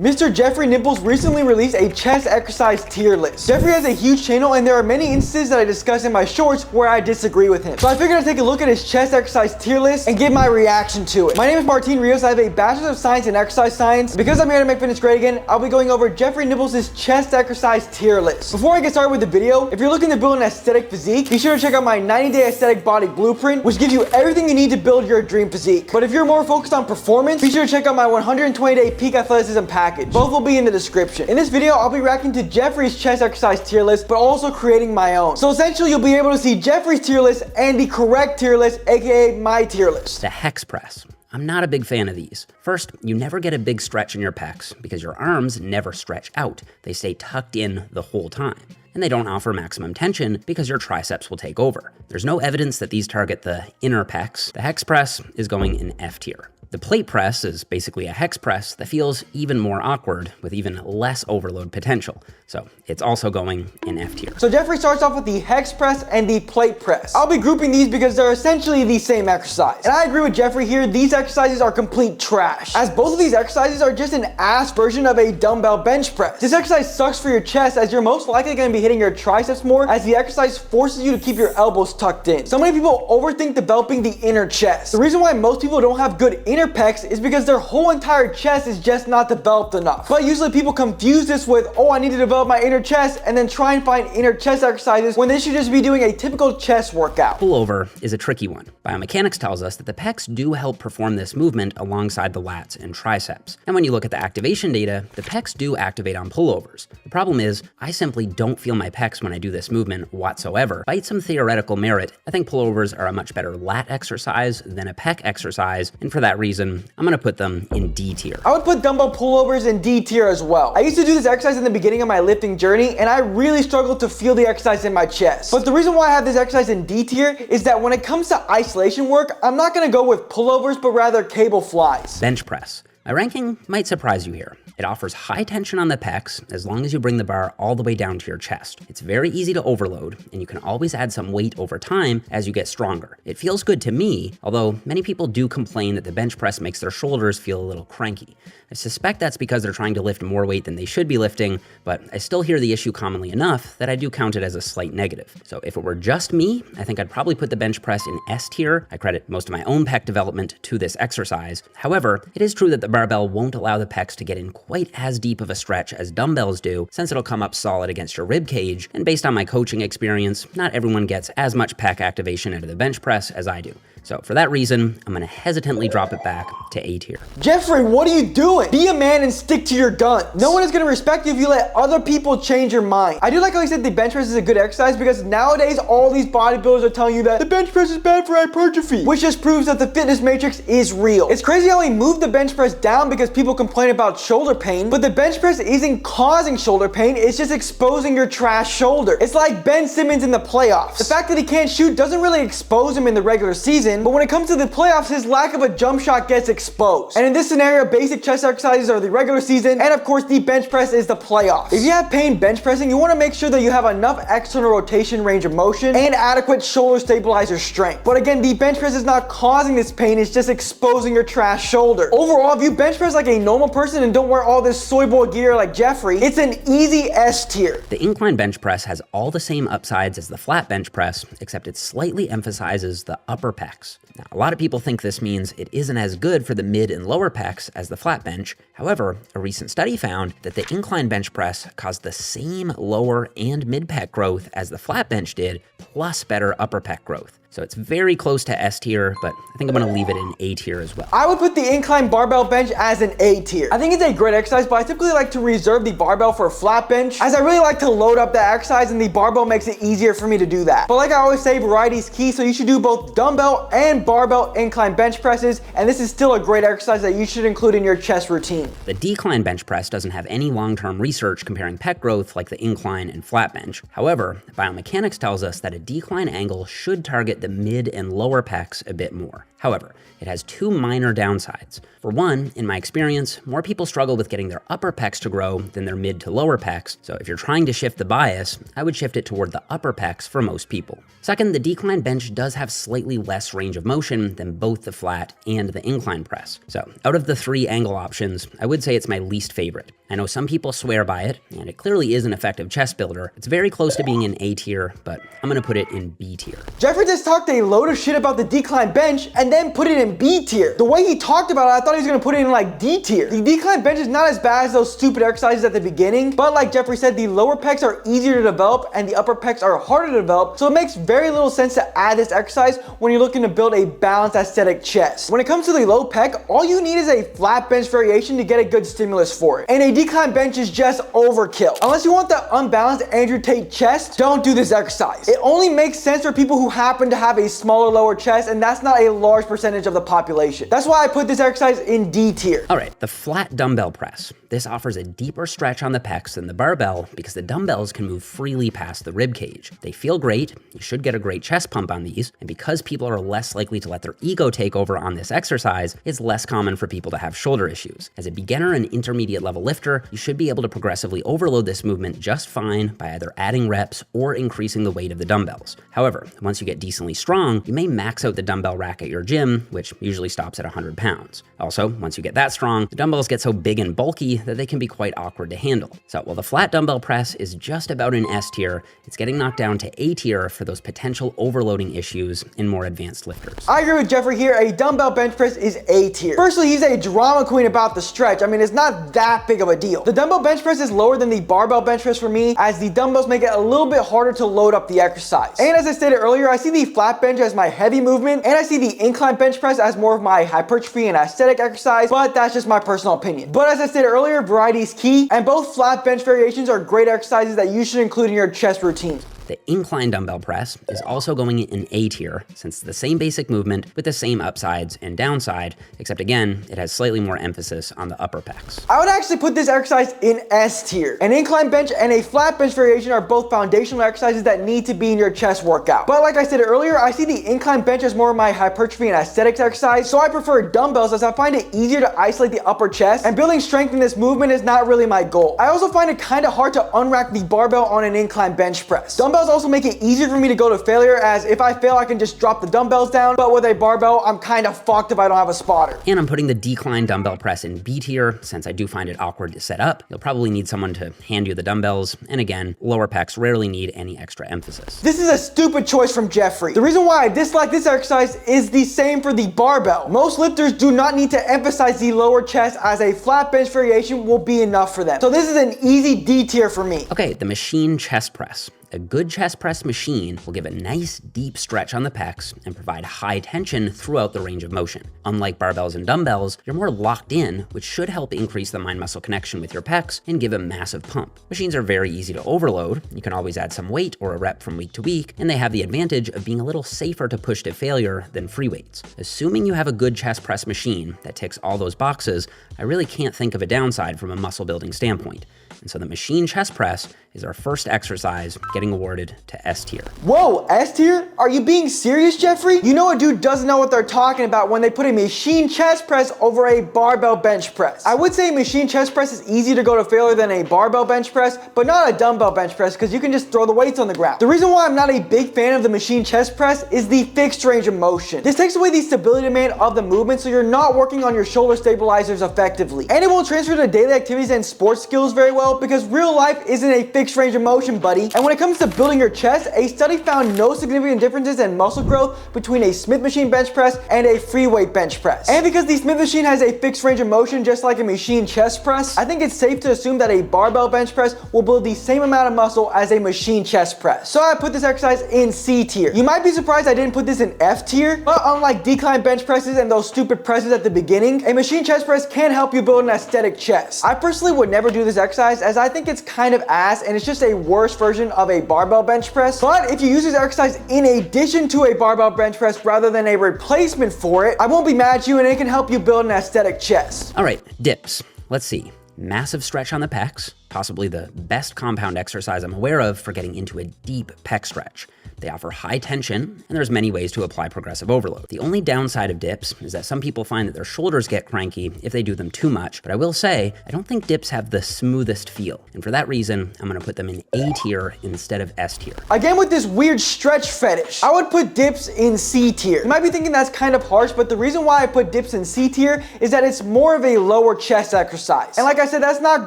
Mr. Jeffrey Nippard recently released a chest exercise tier list. Jeffrey has a huge channel and there are many instances that I discuss in my shorts where I disagree with him. So I figured I'd take a look at his chest exercise tier list and give my reaction to it. My name is Rios. I have a Bachelor's of Science in Exercise Science. Because I'm here to make fitness great again, I'll be going over Jeffrey Nippard's chest exercise tier list. Before I get started with the video, if you're looking to build an aesthetic physique, be sure to check out my 90-day aesthetic body blueprint, which gives you everything you need to build your dream physique. But if you're more focused on performance, be sure to check out my 120-day peak athleticism package. Both will be in the description. In this video, I'll be reacting to Jeffrey's chest exercise tier list, but also creating my own. So essentially, you'll be able to see Jeffrey's tier list and the correct tier list, aka my tier list. The hex press. I'm not a big fan of these. First, you never get a big stretch in your pecs because your arms never stretch out. They stay tucked in the whole time. And they don't offer maximum tension because your triceps will take over. There's no evidence that these target the inner pecs. The hex press is going in F tier. The plate press is basically a hex press that feels even more awkward with even less overload potential. So it's also going in F tier. So Jeffrey starts off with the hex press and the plate press. I'll be grouping these because they're essentially the same exercise. And I agree with Jeffrey here, these exercises are complete trash, as both of these exercises are just an ass version of a dumbbell bench press. This exercise sucks for your chest as you're most likely going to be hitting your triceps more, as the exercise forces you to keep your elbows tucked in. So many people overthink developing the inner chest. The reason why most people don't have good inner pecs is because their whole entire chest is just not developed enough. But usually people confuse this with, oh, I need to develop my inner chest, and then try and find inner chest exercises when they should just be doing a typical chest workout. Pullover is a tricky one. Biomechanics tells us that the pecs do help perform this movement alongside the lats and triceps. And when you look at the activation data, the pecs do activate on pullovers. The problem is, I simply don't feel my pecs when I do this movement whatsoever. Despite some theoretical merit, I think pullovers are a much better lat exercise than a pec exercise, and for that reason, I'm gonna put them in D tier. I would put dumbbell pullovers in D tier as well. I used to do this exercise in the beginning of my lifting journey, and I really struggled to feel the exercise in my chest. But the reason why I have this exercise in D tier is that when it comes to isolation work, I'm not gonna go with pullovers, but rather cable flies. Bench press. My ranking might surprise you here. It offers high tension on the pecs as long as you bring the bar all the way down to your chest. It's very easy to overload, and you can always add some weight over time as you get stronger. It feels good to me, although many people do complain that the bench press makes their shoulders feel a little cranky. I suspect that's because they're trying to lift more weight than they should be lifting, but I still hear the issue commonly enough that I do count it as a slight negative. So if it were just me, I think I'd probably put the bench press in S tier. I credit most of my own pec development to this exercise. However, it is true that the barbell won't allow the pecs to get in quite as deep of a stretch as dumbbells do, since it'll come up solid against your rib cage, and based on my coaching experience, not everyone gets as much pec activation out of the bench press as I do. So for that reason, I'm gonna hesitantly drop it back to A tier. Jeffrey, what are you doing? Be a man and stick to your guns. No one is gonna respect you if you let other people change your mind. I do like how he said the bench press is a good exercise because nowadays all these bodybuilders are telling you that the bench press is bad for hypertrophy, which just proves that the fitness matrix is real. It's crazy how he moved the bench press down because people complain about shoulder pain, but the bench press isn't causing shoulder pain, it's just exposing your trash shoulder. It's like Ben Simmons in the playoffs. The fact that he can't shoot doesn't really expose him in the regular season, but when it comes to the playoffs, his lack of a jump shot gets exposed. And in this scenario, basic chest exercises are the regular season, and of course, the bench press is the playoffs. If you have pain bench pressing, you want to make sure that you have enough external rotation range of motion and adequate shoulder stabilizer strength. But again, the bench press is not causing this pain, it's just exposing your trash shoulder. Overall, if you bench press like a normal person and don't wear all this soy boy gear like Jeffrey, it's an easy S tier. The incline bench press has all the same upsides as the flat bench press, except it slightly emphasizes the upper pecs. Now, a lot of people think this means it isn't as good for the mid and lower pecs as the flat bench. However, a recent study found that the incline bench press caused the same lower and mid pec growth as the flat bench did, plus better upper pec growth. So it's very close to S tier, but I think I'm gonna leave it in A tier as well. I would put the incline barbell bench as an A tier. I think it's a great exercise, but I typically like to reserve the barbell for a flat bench, as I really like to load up the exercise and the barbell makes it easier for me to do that. But like I always say, variety is key, so you should do both dumbbell and barbell incline bench presses, and this is still a great exercise that you should include in your chest routine. The decline bench press doesn't have any long-term research comparing pec growth like the incline and flat bench. However, biomechanics tells us that a decline angle should target target the mid and lower pecs a bit more. However, it has two minor downsides. For one, in my experience, more people struggle with getting their upper pecs to grow than their mid to lower pecs, so if you're trying to shift the bias, I would shift it toward the upper pecs for most people. Second, the decline bench does have slightly less range of motion than both the flat and the incline press. So out of the three angle options, I would say it's my least favorite. I know some people swear by it, and it clearly is an effective chest builder. It's very close to being in A tier, but I'm gonna put it in B tier. Jeffrey just talked a load of shit about the decline bench and then put it in B tier. The way he talked about it, I thought he was gonna put it in like D tier. The decline bench is not as bad as those stupid exercises at the beginning, but like Jeffrey said, the lower pecs are easier to develop and the upper pecs are harder to develop, so it makes very little sense to add this exercise when you're looking to build a balanced aesthetic chest. When it comes to the low pec, all you need is a flat bench variation to get a good stimulus for it. And a decline bench is just overkill. Unless you want the unbalanced Andrew Tate chest, don't do this exercise. It only makes sense for people who happen to have a smaller lower chest, and that's not a large percentage of the population. That's why I put this exercise in D tier. All right, the flat dumbbell press. This offers a deeper stretch on the pecs than the barbell because the dumbbells can move freely past the rib cage. They feel great, you should get a great chest pump on these, and because people are less likely to let their ego take over on this exercise, it's less common for people to have shoulder issues. As a beginner and intermediate level lifter, you should be able to progressively overload this movement just fine by either adding reps or increasing the weight of the dumbbells. However, once you get decently strong, you may max out the dumbbell rack at your gym, which usually stops at 100 pounds. Also, once you get that strong, the dumbbells get so big and bulky that they can be quite awkward to handle. So while the flat dumbbell press is just about an S tier, it's getting knocked down to A tier for those potential overloading issues in more advanced lifters. I agree with Jeffrey here. A dumbbell bench press is A tier. Firstly, he's a drama queen about the stretch. I mean, it's not that big of a deal. The dumbbell bench press is lower than the barbell bench press for me, as the dumbbells make it a little bit harder to load up the exercise. And as I stated earlier, I see the flat bench as my heavy movement, and I see the incline bench press as more of my hypertrophy and aesthetic exercise, but that's just my personal opinion. But as I stated earlier, variety is key, and both flat bench variations are great exercises that you should include in your chest routine. The incline dumbbell press is also going in A tier, since it's the same basic movement with the same upsides and downside, except again, it has slightly more emphasis on the upper pecs. I would actually put this exercise in S tier. An incline bench and a flat bench variation are both foundational exercises that need to be in your chest workout. But like I said earlier, I see the incline bench as more of my hypertrophy and aesthetics exercise, so I prefer dumbbells as I find it easier to isolate the upper chest, and building strength in this movement is not really my goal. I also find it kind of hard to unrack the barbell on an incline bench press. Dumbbells also make it easier for me to go to failure, as if I fail I can just drop the dumbbells down, but with a barbell I'm kind of fucked if I don't have a spotter. And I'm putting the decline dumbbell press in B tier, since I do find it awkward to set up. You'll probably need someone to hand you the dumbbells, and again, lower pecs rarely need any extra emphasis. This is a stupid choice from Jeffrey. The reason why I dislike this exercise is the same for the barbell. Most lifters do not need to emphasize the lower chest, as a flat bench variation will be enough for them. So this is an easy D tier for me. Okay, the machine chest press. A good chest press machine will give a nice deep stretch on the pecs and provide high tension throughout the range of motion. Unlike barbells and dumbbells, you're more locked in, which should help increase the mind-muscle connection with your pecs and give a massive pump. Machines are very easy to overload. You can always add some weight or a rep from week to week, and they have the advantage of being a little safer to push to failure than free weights. Assuming you have a good chest press machine that ticks all those boxes, I really can't think of a downside from a muscle building standpoint. And so the machine chest press is our first exercise, getting awarded to S tier. Whoa, S tier? Are you being serious, Jeffrey? You know a dude doesn't know what they're talking about when they put a machine chest press over a barbell bench press. I would say machine chest press is easier to go to failure than a barbell bench press, but not a dumbbell bench press, because you can just throw the weights on the ground. The reason why I'm not a big fan of the machine chest press is the fixed range of motion. This takes away the stability demand of the movement, so you're not working on your shoulder stabilizers effectively. And it won't transfer to daily activities and sports skills very well, because real life isn't a fixed range of motion, buddy. And when it comes to building your chest, a study found no significant differences in muscle growth between a Smith machine bench press and a free weight bench press. And because the Smith machine has a fixed range of motion just like a machine chest press, I think it's safe to assume that a barbell bench press will build the same amount of muscle as a machine chest press. So I put this exercise in C tier. You might be surprised I didn't put this in F tier, but unlike decline bench presses and those stupid presses at the beginning, a machine chest press can help you build an aesthetic chest. I personally would never do this exercise, as I think it's kind of ass and it's just a worse version of a barbell bench press. But if you use this exercise in addition to a barbell bench press rather than a replacement for it, I won't be mad at you, and it can help you build an aesthetic chest. All right, dips. Let's see. Massive stretch on the pecs, possibly the best compound exercise I'm aware of for getting into a deep pec stretch. They offer high tension, and there's many ways to apply progressive overload. The only downside of dips is that some people find that their shoulders get cranky if they do them too much, but I will say, I don't think dips have the smoothest feel, and for that reason, I'm gonna put them in A tier instead of S tier. Again, with this weird stretch fetish, I would put dips in C tier. You might be thinking that's kind of harsh, but the reason why I put dips in C tier is that it's more of a lower chest exercise. And like I said, that's not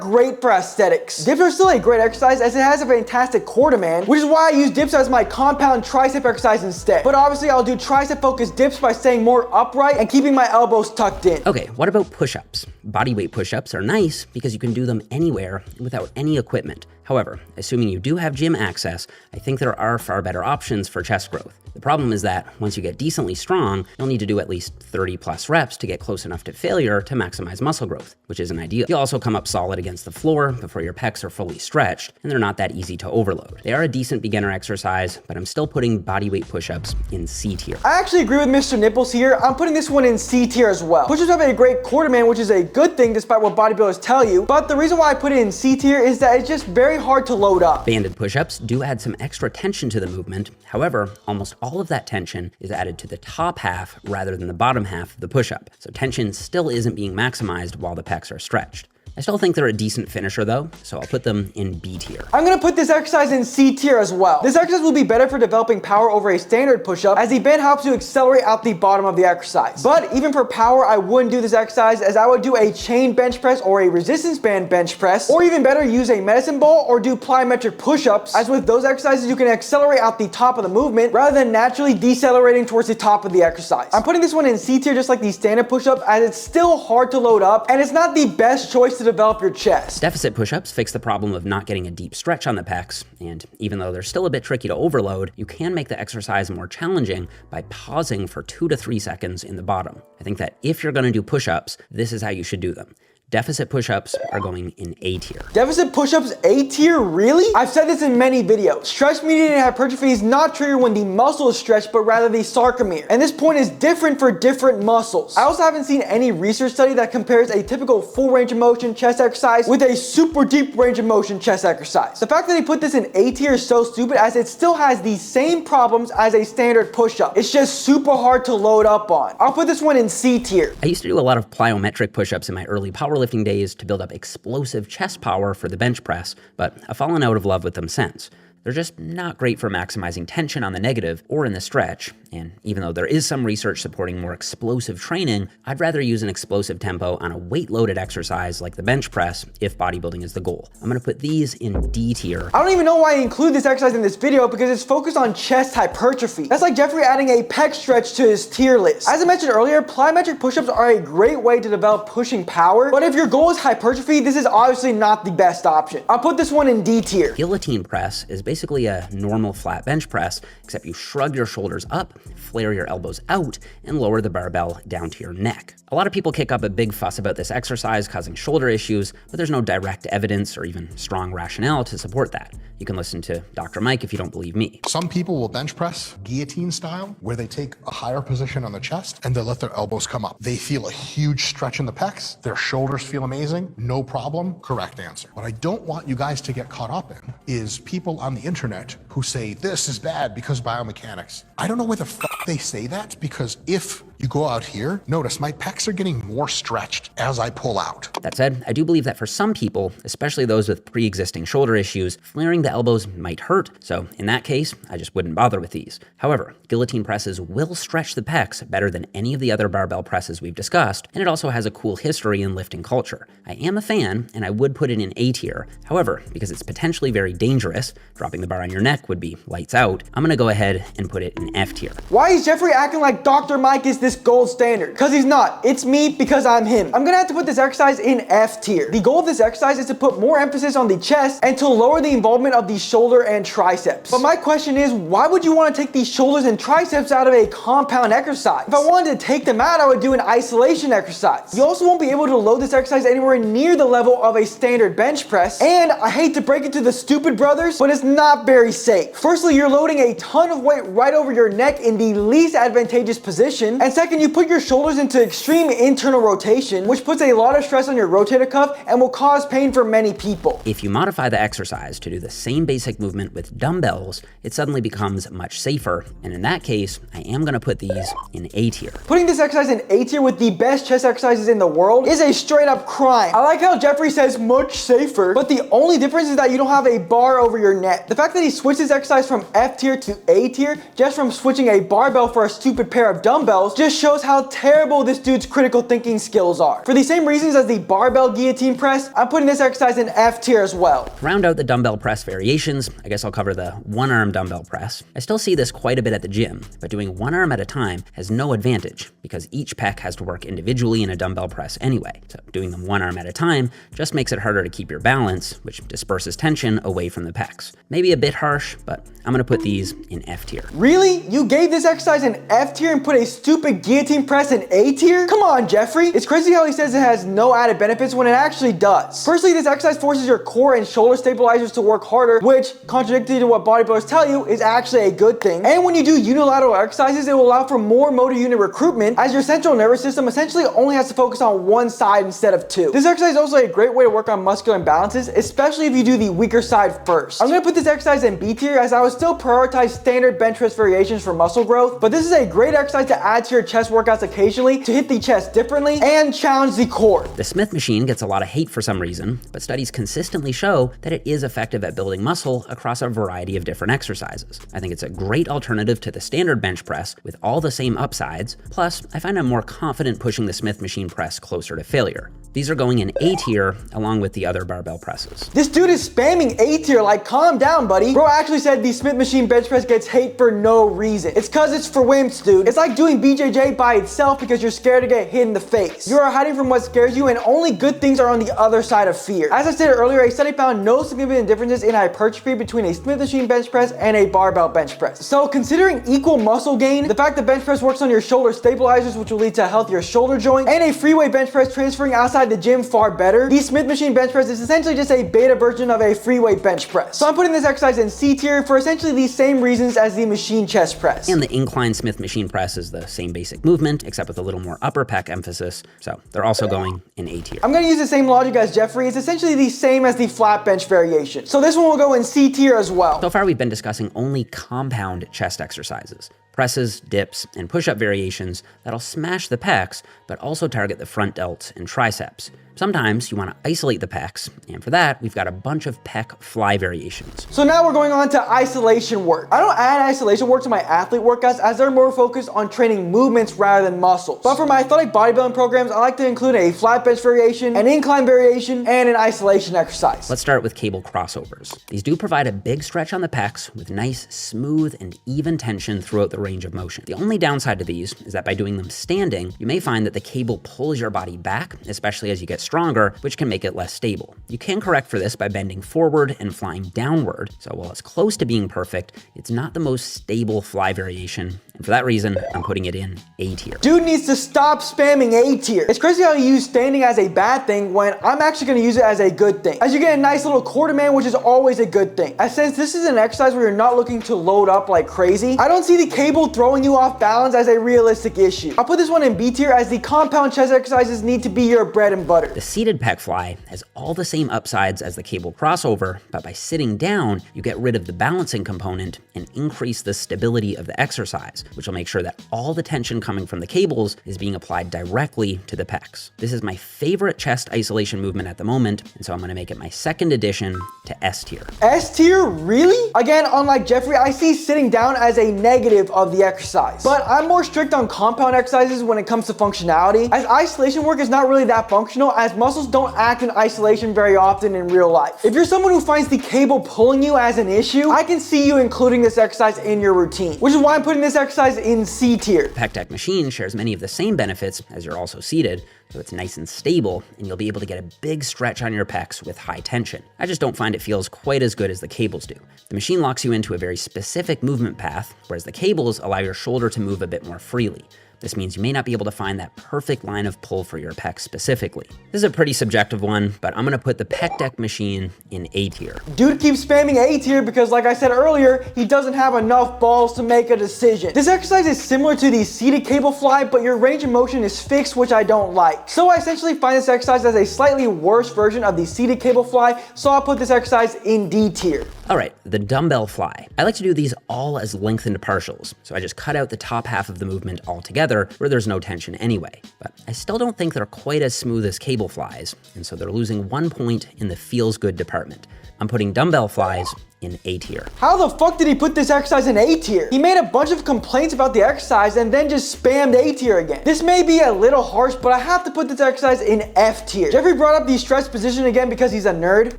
great for aesthetics. Dips are still a great exercise as it has a fantastic core demand, which is why I use dips as my compound tricep exercise instead. But obviously I'll do tricep focused dips by staying more upright and keeping my elbows tucked in. Okay, what about push-ups? Bodyweight push-ups are nice because you can do them anywhere without any equipment. However, assuming you do have gym access, I think there are far better options for chest growth. The problem is that once you get decently strong, you'll need to do at least 30 plus reps to get close enough to failure to maximize muscle growth, which isn't ideal. You'll also come up solid against the floor before your pecs are fully stretched, and they're not that easy to overload. They are a decent beginner exercise, but I'm still putting bodyweight push-ups in C tier. I actually agree with Mr. Nipples here. I'm putting this one in C tier as well. Push-ups have a great core demand, which is a good thing despite what bodybuilders tell you, but the reason why I put it in C tier is that it's just very hard to load up. Banded push-ups do add some extra tension to the movement. However, almost all of that tension is added to the top half rather than the bottom half of the push-up. So tension still isn't being maximized while the pecs are stretched. I still think they're a decent finisher though, so I'll put them in B tier. I'm gonna put this exercise in C tier as well. This exercise will be better for developing power over a standard push-up as the band helps you accelerate out the bottom of the exercise. But even for power, I wouldn't do this exercise as I would do a chain bench press or a resistance band bench press, or even better, use a medicine ball or do plyometric push ups, as with those exercises you can accelerate out the top of the movement rather than naturally decelerating towards the top of the exercise. I'm putting this one in C tier just like the standard push-up as it's still hard to load up and it's not the best choice to develop your chest. Deficit push-ups fix the problem of not getting a deep stretch on the pecs, and even though they're still a bit tricky to overload, you can make the exercise more challenging by pausing for 2 to 3 seconds in the bottom. I think that if you're gonna do push-ups, this is how you should do them. Deficit push-ups are going in A tier. Deficit push-ups A tier, really? I've said this in many videos. Stress-mediated hypertrophy is not triggered when the muscle is stretched, but rather the sarcomere. And this point is different for different muscles. I also haven't seen any research study that compares a typical full range of motion chest exercise with a super deep range of motion chest exercise. The fact that they put this in A tier is so stupid as it still has the same problems as a standard push-up. It's just super hard to load up on. I'll put this one in C tier. I used to do a lot of plyometric push-ups in my early powerlifting days to build up explosive chest power for the bench press, but I've fallen out of love with them since. They're just not great for maximizing tension on the negative or in the stretch, and even though there is some research supporting more explosive training, I'd rather use an explosive tempo on a weight-loaded exercise like the bench press if bodybuilding is the goal. I'm gonna put these in D tier. I don't even know why I include this exercise in this video because it's focused on chest hypertrophy. That's like Jeffrey adding a pec stretch to his tier list. As I mentioned earlier, plyometric push-ups are a great way to develop pushing power, but if your goal is hypertrophy, this is obviously not the best option. I'll put this one in D tier. Guillotine press is basically a normal flat bench press, except you shrug your shoulders up, flare your elbows out, and lower the barbell down to your neck. A lot of people kick up a big fuss about this exercise causing shoulder issues, but there's no direct evidence or even strong rationale to support that. You can listen to Dr. Mike if you don't believe me. Some people will bench press guillotine style, where they take a higher position on the chest and they let their elbows come up. They feel a huge stretch in the pecs. Their shoulders feel amazing. No problem. Correct answer. What I don't want you guys to get caught up in is people on the internet who say this is bad because biomechanics. I don't know where the fuck they say that, because if you go out here, notice my pecs are getting more stretched as I pull out. That said, I do believe that for some people, especially those with pre-existing shoulder issues, flaring the elbows might hurt, so in that case, I just wouldn't bother with these. However, guillotine presses will stretch the pecs better than any of the other barbell presses we've discussed, and it also has a cool history in lifting culture. I am a fan, and I would put it in A tier. However, because it's potentially very dangerous, dropping the bar on your neck would be lights out, I'm gonna go ahead and put it in F tier. Why is Jeffrey acting like Dr. Mike is this gold standard? Because he's not. It's me because I'm him. I'm gonna have to put this exercise in F tier. The goal of this exercise is to put more emphasis on the chest and to lower the involvement of the shoulder and triceps. But my question is, why would you want to take the shoulders and triceps out of a compound exercise? If I wanted to take them out, I would do an isolation exercise. You also won't be able to load this exercise anywhere near the level of a standard bench press. And I hate to break it to the stupid brothers, but it's not very safe. Firstly, you're loading a ton of weight right over your neck in the least advantageous position. And secondly, Second, you put your shoulders into extreme internal rotation, which puts a lot of stress on your rotator cuff and will cause pain for many people. If you modify the exercise to do the same basic movement with dumbbells, it suddenly becomes much safer, and in that case, I am going to put these in A tier. Putting this exercise in A tier with the best chest exercises in the world is a straight up crime. I like how Jeffrey says much safer, but the only difference is that you don't have a bar over your neck. The fact that he switched his exercise from F tier to A tier just from switching a barbell for a stupid pair of dumbbells just shows how terrible this dude's critical thinking skills are. For the same reasons as the barbell guillotine press, I'm putting this exercise in F tier as well. To round out the dumbbell press variations, I guess I'll cover the one arm dumbbell press. I still see this quite a bit at the gym, but doing one arm at a time has no advantage because each pec has to work individually in a dumbbell press anyway. So doing them one arm at a time just makes it harder to keep your balance, which disperses tension away from the pecs. Maybe a bit harsh, but I'm gonna put these in F tier. Really? You gave this exercise an F tier and put a stupid guillotine press in A tier? Come on, Jeffrey. It's crazy how he says it has no added benefits when it actually does. Firstly, this exercise forces your core and shoulder stabilizers to work harder, which, contradictory to what bodybuilders tell you, is actually a good thing. And when you do unilateral exercises, it will allow for more motor unit recruitment, as your central nervous system essentially only has to focus on one side instead of two. This exercise is also a great way to work on muscular imbalances, especially if you do the weaker side first. I'm gonna put this exercise in B tier as I would still prioritize standard bench press variations for muscle growth, but this is a great exercise to add to your chest workouts occasionally to hit the chest differently and challenge the core. The Smith machine gets a lot of hate for some reason, but studies consistently show that it is effective at building muscle across a variety of different exercises. I think it's a great alternative to the standard bench press with all the same upsides, plus I find I'm more confident pushing the Smith machine press closer to failure. These are going in A tier along with the other barbell presses. This dude is spamming A tier, like calm down, buddy. Bro actually said the Smith machine bench press gets hate for no reason. It's cause it's for wimps, dude. It's like doing BJJ by itself because you're scared to get hit in the face. You are hiding from what scares you and only good things are on the other side of fear. As I stated earlier, a study found no significant differences in hypertrophy between a Smith machine bench press and a barbell bench press. So considering equal muscle gain, the fact that bench press works on your shoulder stabilizers, which will lead to a healthier shoulder joint, and a free weight bench press transferring outside the gym far better, the Smith machine bench press is essentially just a beta version of a free weight bench press. So I'm putting this exercise in C tier for essentially the same reasons as the machine chest press. And the Incline Smith machine press is the same basic movement, except with a little more upper pec emphasis, so they're also going in A tier. I'm gonna use the same logic as Jeffrey. It's essentially the same as the flat bench variation. So this one will go in C tier as well. So far we've been discussing only compound chest exercises. Presses, dips, and push-up variations that'll smash the pecs, but also target the front delts and triceps. Sometimes you want to isolate the pecs, and for that, we've got a bunch of pec fly variations. So now we're going on to isolation work. I don't add isolation work to my athlete workouts as they're more focused on training movements rather than muscles. But for my athletic bodybuilding programs, I like to include a flat bench variation, an incline variation, and an isolation exercise. Let's start with cable crossovers. These do provide a big stretch on the pecs with nice, smooth, and even tension throughout the range of motion. The only downside to these is that by doing them standing, you may find that the cable pulls your body back, especially as you get stronger, which can make it less stable. You can correct for this by bending forward and flying downward. So while it's close to being perfect, it's not the most stable fly variation. And for that reason, I'm putting it in A tier. Dude needs to stop spamming A tier. It's crazy how you use standing as a bad thing when I'm actually gonna use it as a good thing. As you get a nice little core demand, which is always a good thing. As since this is an exercise where you're not looking to load up like crazy, I don't see the cable throwing you off balance as a realistic issue. I'll put this one in B tier as the compound chest exercises need to be your bread and butter. The seated pec fly has all the same upsides as the cable crossover, but by sitting down, you get rid of the balancing component and increase the stability of the exercise, which will make sure that all the tension coming from the cables is being applied directly to the pecs. This is my favorite chest isolation movement at the moment, and so I'm gonna make it my second addition to S tier. S tier, really? Again, unlike Jeffrey, I see sitting down as a negative of the exercise. But I'm more strict on compound exercises when it comes to functionality, as isolation work is not really that functional, as muscles don't act in isolation very often in real life. If you're someone who finds the cable pulling you as an issue, I can see you including this exercise in your routine, which is why I'm putting this exercise in C tier. The Pec Deck machine shares many of the same benefits as you're also seated, so it's nice and stable, and you'll be able to get a big stretch on your pecs with high tension. I just don't find it feels quite as good as the cables do. The machine locks you into a very specific movement path, whereas the cables allow your shoulder to move a bit more freely. This means you may not be able to find that perfect line of pull for your pecs specifically. This is a pretty subjective one, but I'm gonna put the Pec Deck machine in A tier. Dude keeps spamming A tier because, like I said earlier, he doesn't have enough balls to make a decision. This exercise is similar to the seated cable fly, but your range of motion is fixed, which I don't like. So I essentially find this exercise as a slightly worse version of the seated cable fly, so I'll put this exercise in D tier. All right, the Dumbbell Fly. I like to do these all as lengthened partials, so I just cut out the top half of the movement altogether where there's no tension anyway. But I still don't think they're quite as smooth as cable flies, and so they're losing 1 point in the feels good department. I'm putting Dumbbell Flies in A tier. How the fuck did he put this exercise in A tier? He made a bunch of complaints about the exercise and then just spammed A tier again. This may be a little harsh, but I have to put this exercise in F tier. Jeffrey brought up the stretch position again because he's a nerd,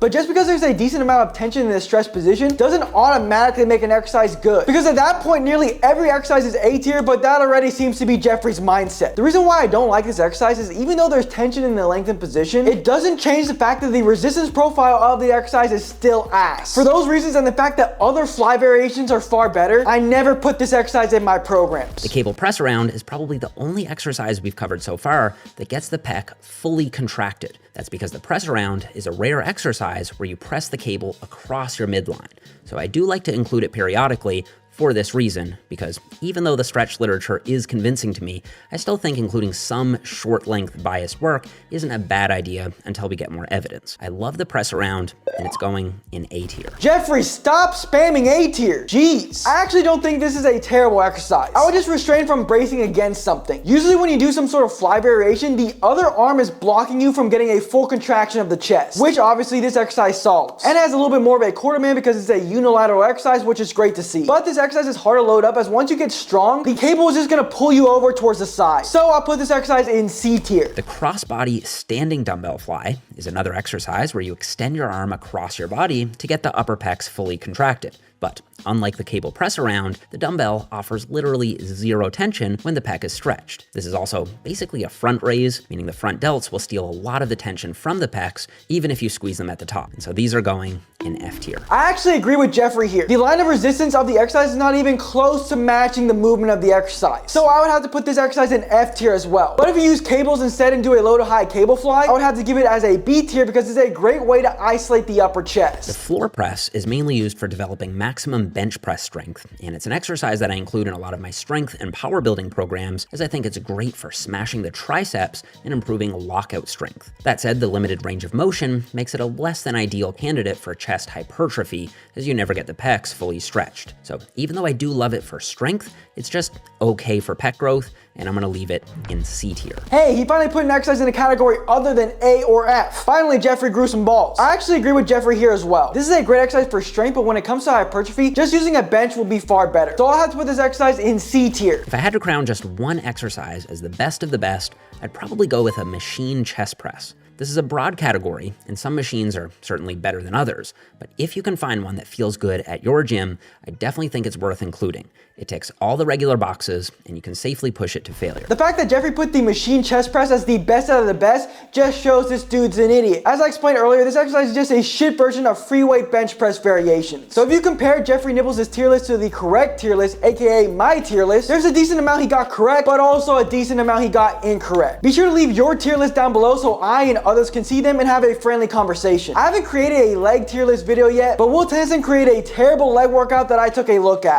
but just because there's a decent amount of tension in the stretch position doesn't automatically make an exercise good. Because at that point, nearly every exercise is A tier, but that already seems to be Jeffrey's mindset. The reason why I don't like this exercise is even though there's tension in the lengthened position, it doesn't change the fact that the resistance profile of the exercise is still ass. For those reasons and the fact that other fly variations are far better, I never put this exercise in my programs. The cable press around is probably the only exercise we've covered so far that gets the pec fully contracted. That's because the press around is a rare exercise where you press the cable across your midline. So I do like to include it periodically for this reason, because even though the stretch literature is convincing to me, I still think including some short length biased work isn't a bad idea until we get more evidence. I love the press around, and it's going in A tier. Jeffrey, stop spamming A tier. Jeez. I actually don't think this is a terrible exercise. I would just refrain from bracing against something. Usually when you do some sort of fly variation, the other arm is blocking you from getting a full contraction of the chest, which obviously this exercise solves. And has a little bit more of a quarter man because it's a unilateral exercise, which is great to see. But this exercise is hard to load up as once you get strong, the cable is just gonna pull you over towards the side. So I'll put this exercise in C tier. The crossbody standing dumbbell fly is another exercise where you extend your arm across your body to get the upper pecs fully contracted. But unlike the cable press around, the dumbbell offers literally zero tension when the pec is stretched. This is also basically a front raise, meaning the front delts will steal a lot of the tension from the pecs, even if you squeeze them at the top. And so these are going in F tier. I actually agree with Jeffrey here. The line of resistance of the exercise is not even close to matching the movement of the exercise. So I would have to put this exercise in F tier as well. But if you use cables instead and do a low to high cable fly, I would have to give it as a B tier because it's a great way to isolate the upper chest. The floor press is mainly used for developing maximum bench press strength, and it's an exercise that I include in a lot of my strength and power building programs as I think it's great for smashing the triceps and improving lockout strength. That said, the limited range of motion makes it a less than ideal candidate for chest hypertrophy as you never get the pecs fully stretched. So even though I do love it for strength, it's just okay for pec growth, and I'm gonna leave it in C tier. Hey, he finally put an exercise in a category other than A or F. Finally, Jeffrey grew some balls. I actually agree with Jeffrey here as well. This is a great exercise for strength, but when it comes to hypertrophy, just using a bench will be far better. So I'll have to put this exercise in C tier. If I had to crown just one exercise as the best of the best, I'd probably go with a machine chest press. This is a broad category, and some machines are certainly better than others, but if you can find one that feels good at your gym, I definitely think it's worth including. It ticks all the regular boxes, and you can safely push it to failure. The fact that Jeffrey put the machine chest press as the best out of the best just shows this dude's an idiot. As I explained earlier, this exercise is just a shit version of free weight bench press variations. So if you compare Jeffrey Nippard' tier list to the correct tier list, aka my tier list, there's a decent amount he got correct, but also a decent amount he got incorrect. Be sure to leave your tier list down below so I and others can see them and have a friendly conversation. I haven't created a leg tier list video yet, but we'll test and create a terrible leg workout that I took a look at.